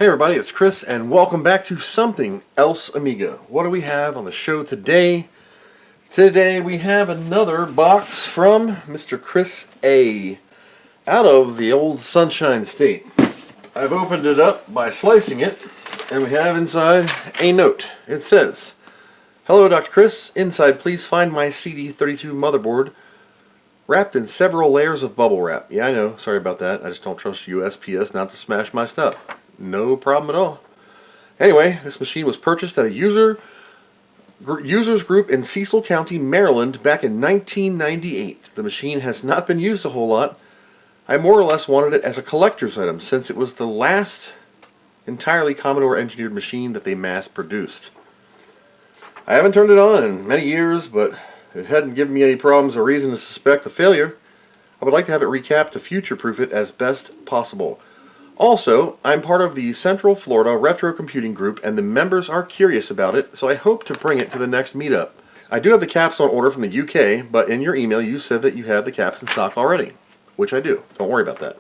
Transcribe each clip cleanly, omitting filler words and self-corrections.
Hey everybody, it's Chris and welcome back to Something Else Amiga. What do we have on the show today? Today we have another box from Mr. Chris A. out of the old Sunshine State. I've opened it up by slicing it and we have inside a note. It says, "Hello Dr. Chris, inside please find my CD32 motherboard wrapped in several layers of bubble wrap." Yeah, I know, sorry about that. I just don't trust USPS not to smash my stuff. No problem at all. Anyway, this machine was purchased at a users group in Cecil County, Maryland back in 1998. The machine has not been used a whole lot. I more or less wanted it as a collector's item since it was the last entirely Commodore engineered machine that they mass produced. I haven't turned it on in many years, but it hadn't given me any problems or reason to suspect a failure. I would like to have it recapped to future-proof it as best possible. Also, I'm part of the Central Florida Retro Computing Group and the members are curious about it, so I hope to bring it to the next meetup. I do have the caps on order from the UK, but in your email you said that you have the caps in stock already, which I do. Don't worry about that.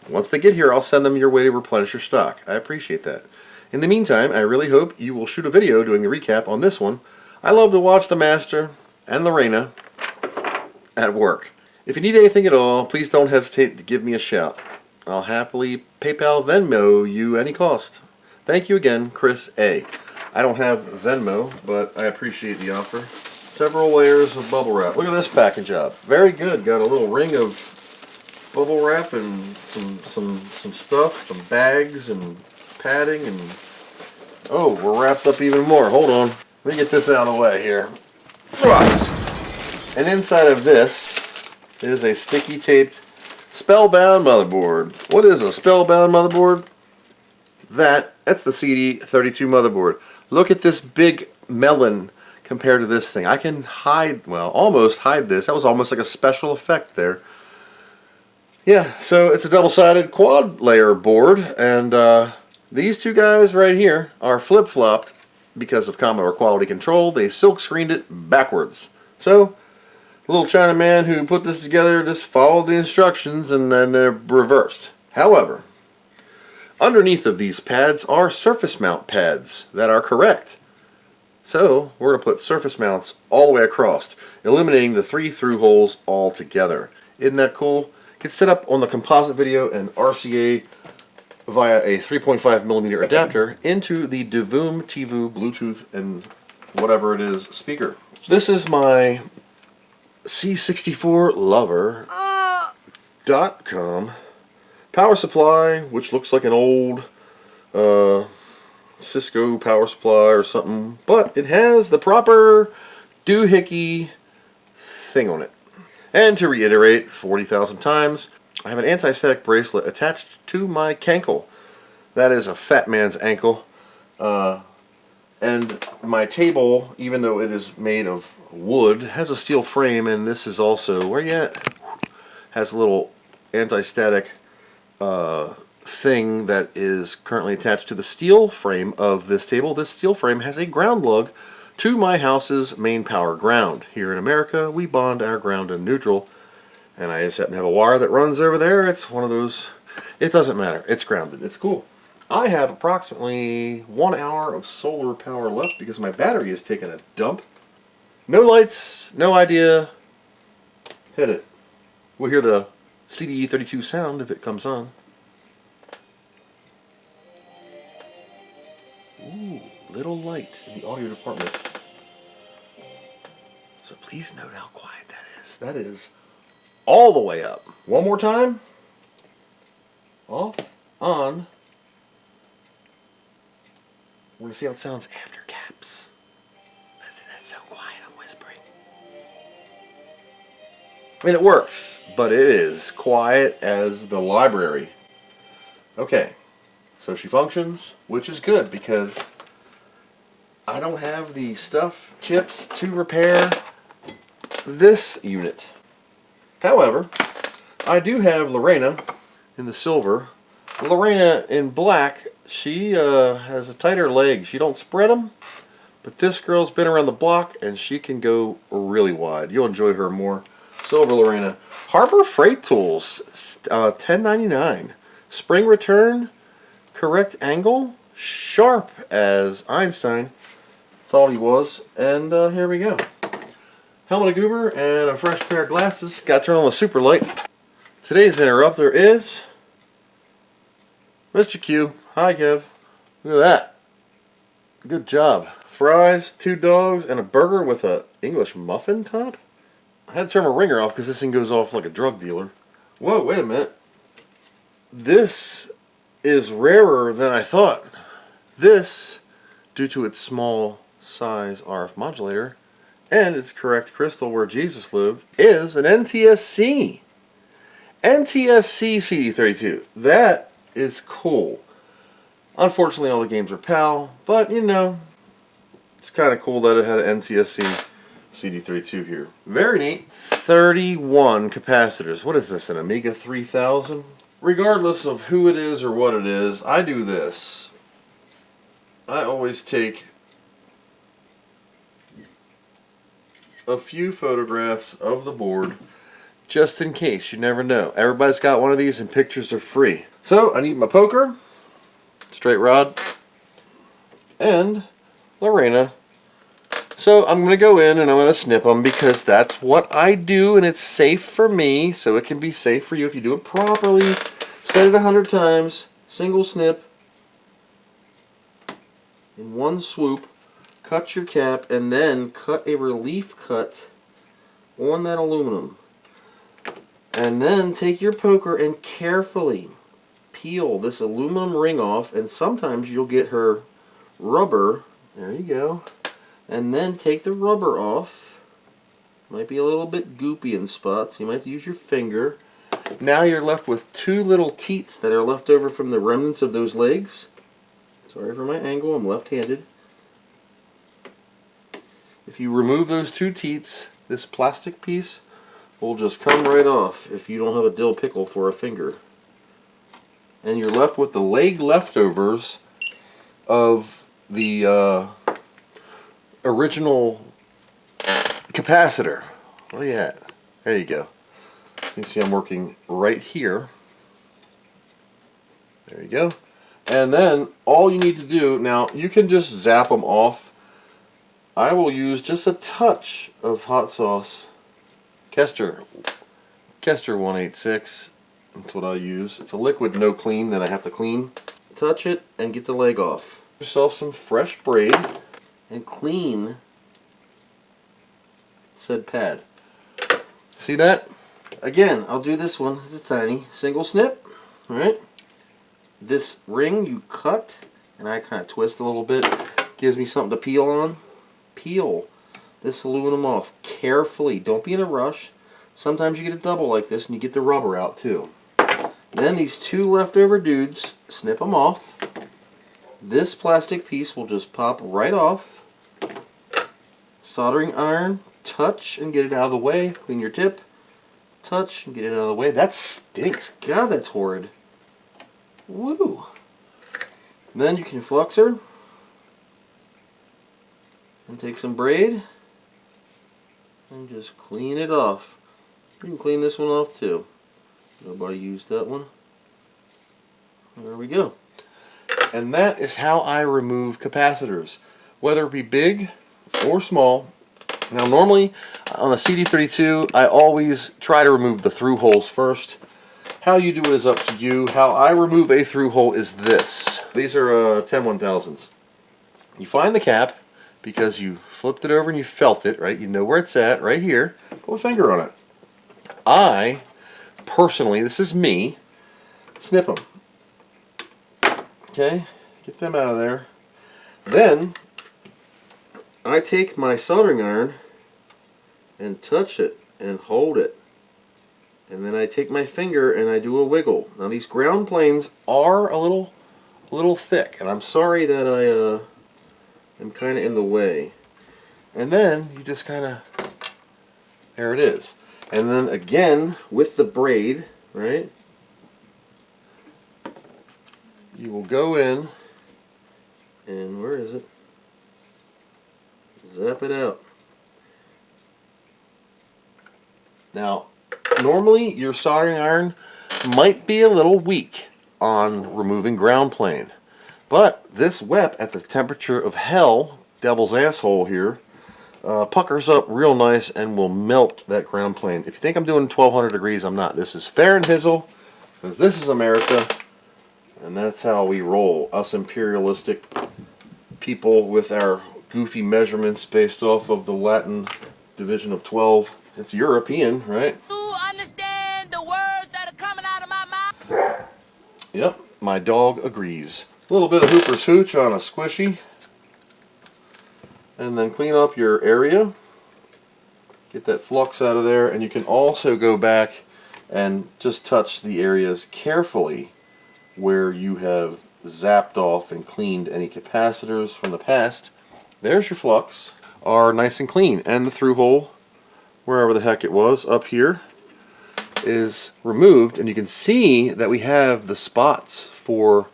Once they get here, I'll send them your way to replenish your stock. I appreciate that. In the meantime, I really hope you will shoot a video doing the recap on this one. I love to watch the Master and Lorena at work. If you need anything at all, please don't hesitate to give me a shout. I'll happily PayPal Venmo you any cost. Thank you again, Chris A. I don't have Venmo, but I appreciate the offer. Several layers of bubble wrap. Look at this packing job. Very good. Got a little ring of bubble wrap and some stuff, some bags and padding, and oh, we're wrapped up even more. Hold on. Let me get this out of the way here. And inside of this is a sticky taped Spellbound motherboard. What is a Spellbound motherboard? That's the CD32 motherboard. Look at this big melon compared to this thing. I can hide, well, almost hide this. That was almost like a special effect there. Yeah, so it's a double-sided quad layer board, and these two guys right here are flip-flopped because of Commodore quality control. They silk screened it backwards. So the little Chinaman who put this together just followed the instructions and then they're reversed. However, underneath of these pads are surface mount pads that are correct. So we're going to put surface mounts all the way across, eliminating the 3 through holes altogether. Isn't that cool? Get set up on the composite video and RCA via a 3.5mm adapter into the Devoom TV Bluetooth and whatever it is speaker. This is my C64lover.com power supply, which looks like an old Cisco power supply or something, but it has the proper doohickey thing on it. And to reiterate 40,000 times, I have an anti-static bracelet attached to my cankle. That is a fat man's ankle. And my table, even though it is made of wood, has a steel frame, and this is also, where you at? Has a little anti-static thing that is currently attached to the steel frame of this table. This steel frame has a ground lug to my house's main power ground. Here in America, we bond our ground and neutral, and I just happen to have a wire that runs over there. It's one of those, it doesn't matter. It's grounded. It's cool. I have approximately 1 hour of solar power left because my battery is taking a dump. No lights, no idea. Hit it. We'll hear the CD32 sound if it comes on. Ooh, little light in the audio department. So please note how quiet that is. That is all the way up. One more time. Off, on. We're going to see how it sounds after caps. Listen, that's so quiet, I'm whispering. I mean, it works, but it is quiet as the library. Okay, so she functions, which is good because I don't have the stuff, chips, to repair this unit. However, I do have Lorena in the silver. Lorena in black, she has a tighter leg. She don't spread them, but this girl's been around the block and she can go really wide. You'll enjoy her more. Silver Lorena. Harbor Freight Tools, $10.99. Spring return, correct angle, sharp as Einstein thought he was, and here we go. Helmet of Goober and a fresh pair of glasses. Got to turn on the super light. Today's interrupter is Mr. Q. Hi, Kev. Look at that. Good job. Fries, 2 dogs, and a burger with a English muffin top? I had to turn my ringer off because this thing goes off like a drug dealer. Whoa, wait a minute. This is rarer than I thought. This, due to its small size RF modulator and its correct crystal where Jesus lived, is an NTSC. NTSC CD32. That is cool. Unfortunately, all the games are PAL, but you know, it's kind of cool that it had an NTSC CD32 here. Very neat. 31 capacitors. What is this, an Amiga 3000? Regardless of who it is or what it is, I do this. I always take a few photographs of the board just in case. You never know. Everybody's got one of these and pictures are free. So I need my poker, straight rod, and Lorena. So I'm going to go in and I'm going to snip them because that's what I do and it's safe for me, so it can be safe for you if you do it properly. Set it 100 times, single snip, in one swoop, cut your cap, and then cut a relief cut on that aluminum. And then take your poker and carefully peel this aluminum ring off, and sometimes you'll get her rubber. There you go. And then take the rubber off. Might be a little bit goopy in spots. You might have to use your finger. Now you're left with 2 little teats that are left over from the remnants of those legs. Sorry for my angle, I'm left-handed. If you remove those 2 teats, this plastic piece will just come right off if you don't have a dill pickle for a finger. And you're left with the leg leftovers of the original capacitor. Where you at? There you go. You can see I'm working right here. There you go. And then all you need to do, now you can just zap them off. I will use just a touch of hot sauce. Kester 186. That's what I use. It's a liquid no clean that I have to clean. Touch it and get the leg off. Get yourself some fresh braid and clean said pad. See that? Again, I'll do this one. It's a tiny single snip. Alright? This ring you cut, and I kind of twist a little bit. Gives me something to peel on. Peel this aluminum off carefully. Don't be in a rush. Sometimes you get a double like this and you get the rubber out too. Then these 2 leftover dudes, snip them off. This plastic piece will just pop right off. Soldering iron, touch and get it out of the way. Clean your tip. Touch and get it out of the way. That stinks. God, that's horrid. Woo. Then you can flux her and take some braid and just clean it off. You can clean this one off too. Nobody used that one. There we go. And that is how I remove capacitors, whether it be big or small. Now normally on the CD32 I always try to remove the through holes first. How you do it is up to you. How I remove a through hole is this. These are 10 1000s. You find the cap because you flipped it over and you felt it, right? You know where it's at, right here. Put a finger on it. I, personally, this is me, snip them. Okay, get them out of there. Then, I take my soldering iron and touch it and hold it. And then I take my finger and I do a wiggle. Now these ground planes are a little thick, and I'm sorry that I am kind of in the way. And then you just kind of, there it is. And then again with the braid, right? You will go in and where is it? Zap it out. Now, normally your soldering iron might be a little weak. on removing ground plane. But this wet at the temperature of hell, devil's asshole here, puckers up real nice and will melt that ground plane. If you think I'm doing 1200 degrees, I'm not. This is Fahrenheit, because this is America, and that's how we roll. Us imperialistic people with our goofy measurements based off of the Latin division of 12. It's European, right? You understand the words that are coming out of my mouth? Yep, my dog agrees. A little bit of Hooper's Hooch on a squishy. And then clean up your area. Get that flux out of there. And you can also go back and just touch the areas carefully where you have zapped off and cleaned any capacitors from the past. There's your flux. Are nice and clean. And the through hole, wherever the heck it was, up here, is removed. And you can see that we have the spots for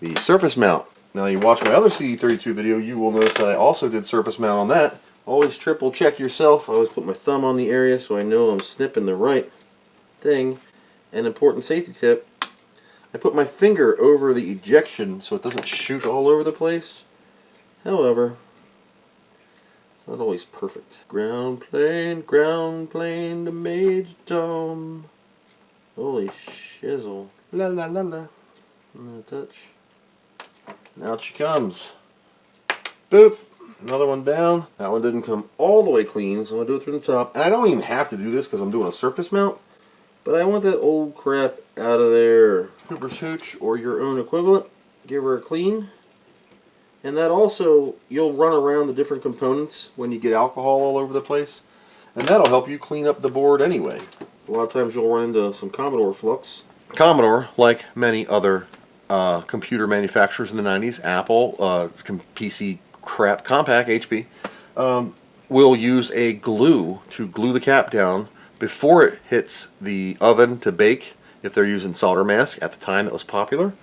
the surface mount. Now you watch my other CD32 video, you will notice that I also did surface mount on that. Always triple check yourself. I always put my thumb on the area so I know I'm snipping the right thing. An important safety tip, I put my finger over the ejection so it doesn't shoot all over the place. However, it's not always perfect. Ground plane, the Major Tom. Holy shizzle. La la la la. I'm gonna touch. And out she comes. Boop. Another one down. That one didn't come all the way clean, so I'm going to do it through the top. And I don't even have to do this because I'm doing a surface mount. But I want that old crap out of there. Hooper's Hooch or your own equivalent. Give her a clean. And that also, you'll run around the different components when you get alcohol all over the place. And that'll help you clean up the board anyway. A lot of times you'll run into some Commodore flux. Commodore, like many other computer manufacturers in the 90s, Apple, PC crap, Compaq, HP, will use a glue to glue the cap down before it hits the oven to bake, if they're using solder mask. At the time that was popular.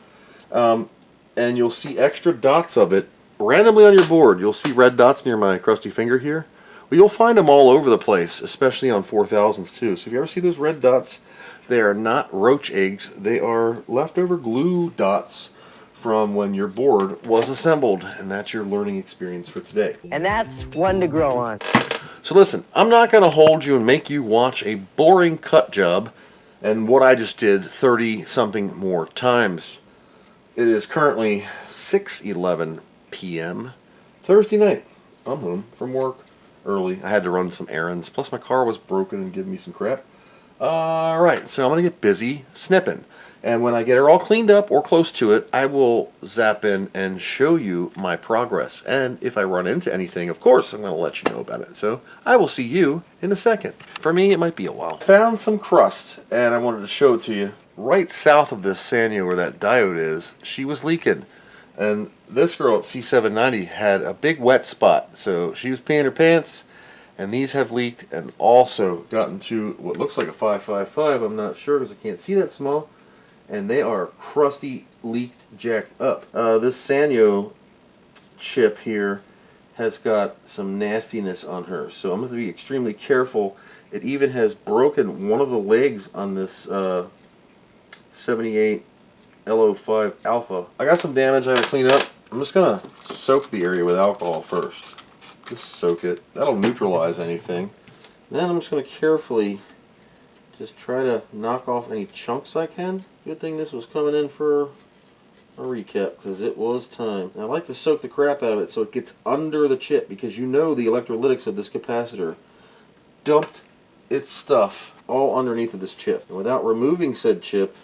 And you'll see extra dots of it randomly on your board. You'll see red dots near my crusty finger here. Well, you'll find them all over the place, especially on 4000s too. So if you ever see those red dots, they are not roach eggs. They are leftover glue dots from when your board was assembled. And that's your learning experience for today. And that's one to grow on. So listen, I'm not going to hold you and make you watch a boring cut job and what I just did 30-something more times. It is currently 6:11 p.m. Thursday night. I'm home from work early. I had to run some errands. Plus my car was broken and giving me some crap. Alright, so I'm going to get busy snipping. And when I get her all cleaned up or close to it, I will zap in and show you my progress. And if I run into anything, of course, I'm going to let you know about it. So I will see you in a second. For me, it might be a while. Found some crust, and I wanted to show it to you. Right south of this Sanyo where that diode is, she was leaking. And this girl at C790 had a big wet spot. So she was peeing her pants. And these have leaked and also gotten to what looks like a 555. I'm not sure because I can't see that small. And they are crusty, leaked, jacked up. This Sanyo chip here has got some nastiness on her. So I'm going to be extremely careful. It even has broken one of the legs on this 78 LO5 Alpha. I got some damage I have to clean up. I'm just going to soak the area with alcohol first. Just soak it. That'll neutralize anything. Then I'm just going to carefully just try to knock off any chunks I can. Good thing this was coming in for a recap because it was time. And I like to soak the crap out of it so it gets under the chip because you know the electrolytics of this capacitor dumped its stuff all underneath of this chip. And without removing said chip,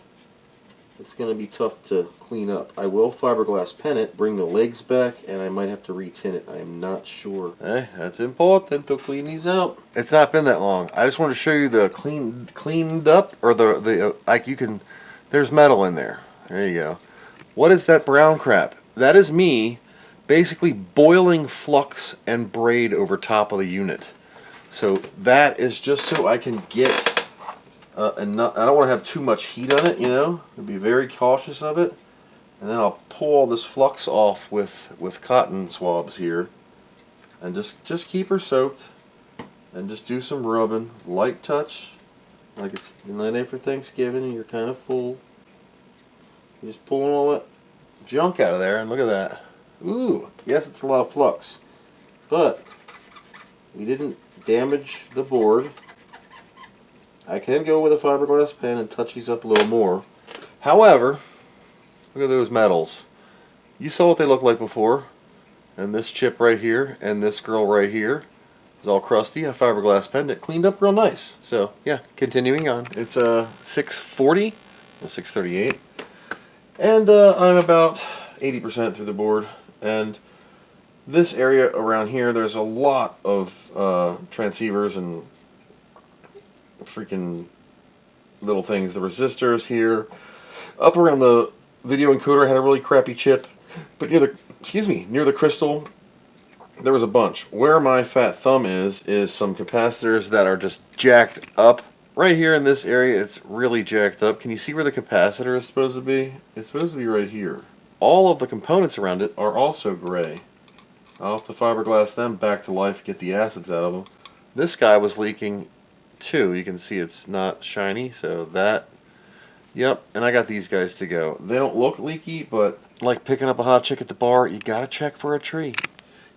it's going to be tough to clean up. I will fiberglass pen it, bring the legs back, and I might have to re-tin it. I am not sure. Hey, that's important to clean these out. It's not been that long. I just wanted to show you the cleaned up, or the like you can, there's metal in there. There you go. What is that brown crap? That is me basically boiling flux and braid over top of the unit. So that is just so I can get and I don't want to have too much heat on it, you know. I'll be very cautious of it. And then I'll pull all this flux off with cotton swabs here. And just keep her soaked. And just do some rubbing. Light touch. Like it's the night after Thanksgiving and you're kind of full. Just pulling all that junk out of there, and look at that. Ooh, yes, it's a lot of flux, but we didn't damage the board. I can go with a fiberglass pen and touch these up a little more. However, look at those metals. You saw what they looked like before. And this chip right here and this girl right here is all crusty. A fiberglass pen that cleaned up real nice. So yeah, continuing on. It's a 640, well 638, and I'm about 80% through the board. And this area around here, there's a lot of transceivers and freaking little things. The resistors here, up around the video encoder had a really crappy chip, but near the crystal, there was a bunch. Where my fat thumb is some capacitors that are just jacked up. Right here in this area, it's really jacked up. Can you see where the capacitor is supposed to be? It's supposed to be right here. All of the components around it are also gray. I'll have to fiberglass them back to life, get the acids out of them. This guy was leaking too. You can see it's not shiny, so that, yep, and I got these guys to go. They don't look leaky, but like picking up a hot chick at the bar, you gotta check for a tree.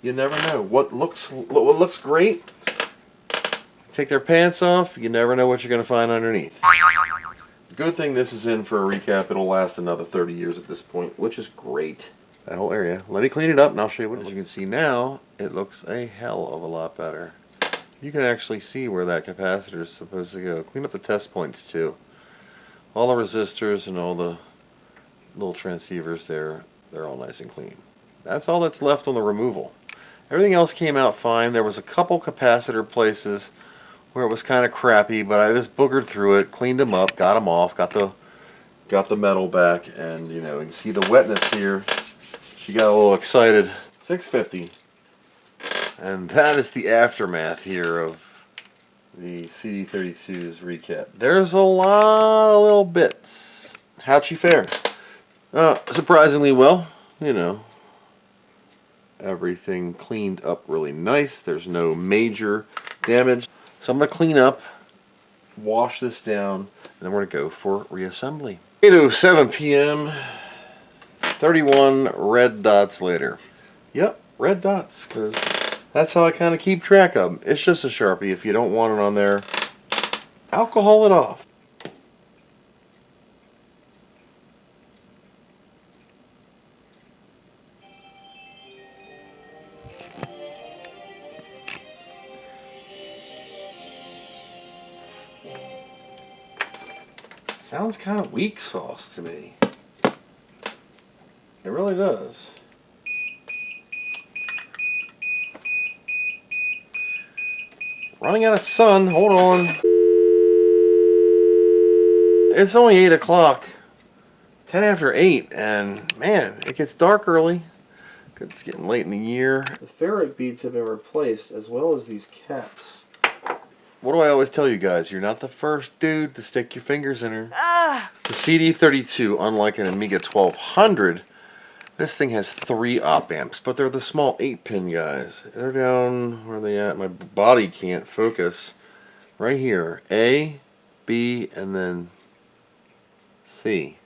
You never know. What looks great, take their pants off, you never know what you're gonna find underneath. Good thing this is in for a recap. It'll last another 30 years at this point, which is great. That whole area. Let me clean it up and I'll show you what. As you can see now, it looks a hell of a lot better. You can actually see where that capacitor is supposed to go. Clean up the test points too. All the resistors and all the little transceivers there, they're all nice and clean. That's all that's left on the removal. Everything else came out fine. There was a couple capacitor places where it was kind of crappy, but I just boogered through it, cleaned them up, got them off, got the metal back, and you know, you can see the wetness here. She got a little excited. 650. And that is the aftermath here of the CD32's recap. There's a lot of little bits. How'd she fare? Surprisingly well. You know, everything cleaned up really nice. There's no major damage. So I'm going to clean up, wash this down, and then we're going to go for reassembly. 8:07 p.m. 31 red dots later. Yep, red dots, because that's how I kind of keep track of them. It's just a Sharpie. If you don't want it on there, alcohol it off. Sounds kind of weak sauce to me. It really does. Running out of sun. Hold on. It's only 8 o'clock. 10 after 8. And man, it gets dark early. It's getting late in the year. The ferrite beads have been replaced, as well as these caps. What do I always tell you guys? You're not the first dude to stick your fingers in her. The CD32, unlike an Amiga 1200, this thing has 3 op amps, but they're the small 8-pin guys. They're down, where are they at? My body can't focus. Right here. A, B, and then C.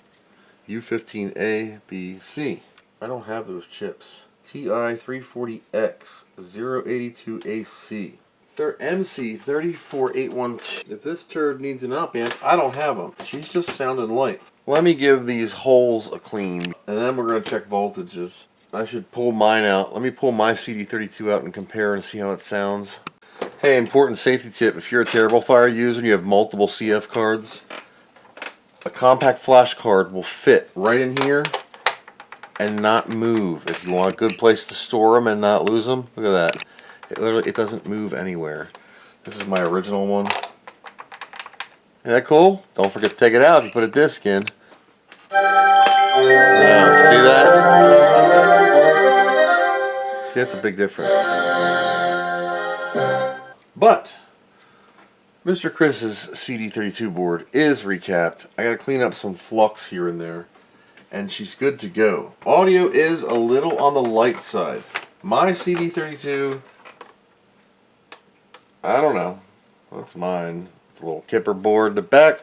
U15A, B, C. I don't have those chips. TI340X 082AC. They're MC34812. If this turd needs an op amp, I don't have them. She's just sounding light. Let me give these holes a clean, and then we're going to check voltages. I should pull mine out. Let me pull my CD32 out and compare and see how it sounds. Hey, important safety tip. If you're a Terrible Fire user and you have multiple CF cards, a compact flash card will fit right in here and not move. If you want a good place to store them and not lose them, look at that. It doesn't move anywhere. This is my original one. Isn't that cool? Don't forget to take it out if you put a disc in. Now, see that? See, that's a big difference. But Mr. Chris's CD32 board is recapped. I gotta clean up some flux here and there, and she's good to go. Audio is a little on the light side. My CD32, I don't know. That's mine. It's a little kipper board in the back.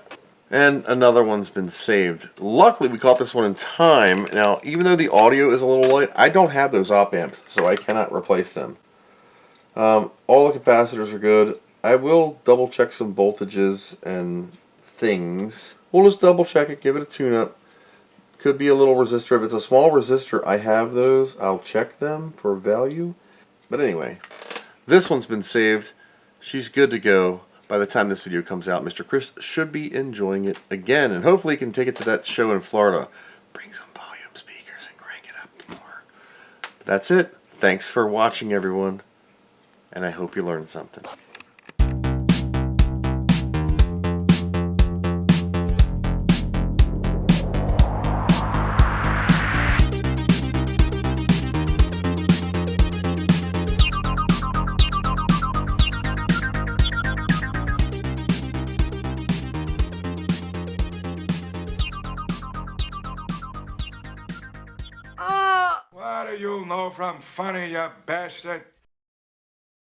And another one's been saved. Luckily, we caught this one in time. Now, even though the audio is a little light, I don't have those op amps, so I cannot replace them. All the capacitors are good. I will double check some voltages and things. We'll just double check it, give it a tune-up. Could be a little resistor. If it's a small resistor, I have those. I'll check them for value. But anyway, this one's been saved. She's good to go. By the time this video comes out, Mr. Chris should be enjoying it again. And hopefully he can take it to that show in Florida. Bring some volume speakers and crank it up more. But that's it. Thanks for watching, everyone. And I hope you learned something. What do you know from funny, you bastard?